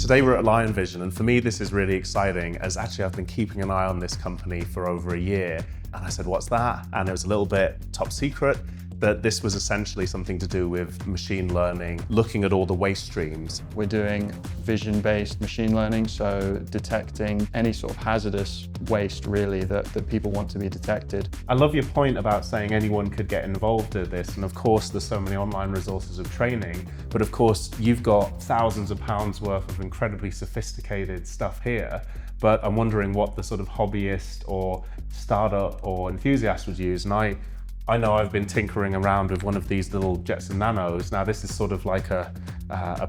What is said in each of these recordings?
today we're at Lion Vision, and for me this is really exciting, as actually I've been keeping an eye on this company for over a year. And I said, what's that? And it was a little bit top secret, but this was essentially something to do with machine learning, looking at all the waste streams. We're doing vision-based machine learning, so detecting any sort of hazardous waste really that people want to be detected. I love your point about saying anyone could get involved in this, and of course there's so many online resources of training, but of course you've got thousands of pounds worth of incredibly sophisticated stuff here. But I'm wondering what the sort of hobbyist or startup or enthusiast would use. And I know I've been tinkering around with one of these little Jetson Nanos. Now this is sort of like a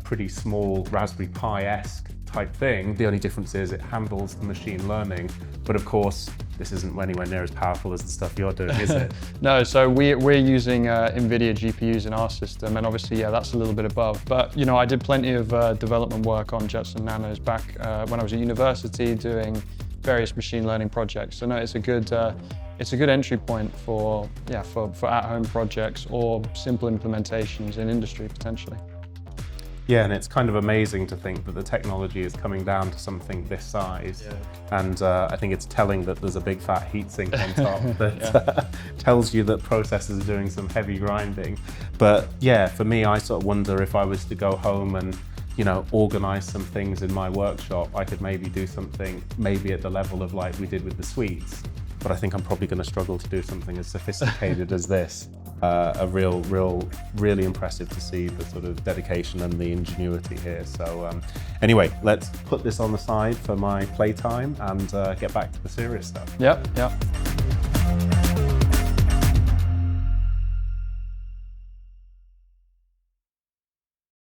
pretty small Raspberry Pi-esque type thing. The only difference is it handles the machine learning. But of course, this isn't anywhere near as powerful as the stuff you're doing, is it? No, so we're using NVidia GPUs in our system, and obviously, yeah, that's a little bit above. But you know, I did plenty of development work on Jetson Nanos back when I was at university doing various machine learning projects. So no, it's a good entry point for at-home projects or simple implementations in industry potentially. Yeah, and it's kind of amazing to think that the technology is coming down to something this size. Yeah. And I think it's telling that there's a big fat heatsink on top that tells you that processors are doing some heavy grinding. But yeah, for me, I sort of wonder if I was to go home and organize some things in my workshop, I could maybe do something maybe at the level of like we did with the suites. But I think I'm probably going to struggle to do something as sophisticated as this. Really impressive to see the sort of dedication and the ingenuity here. So anyway, let's put this on the side for my playtime and get back to the serious stuff. Yep.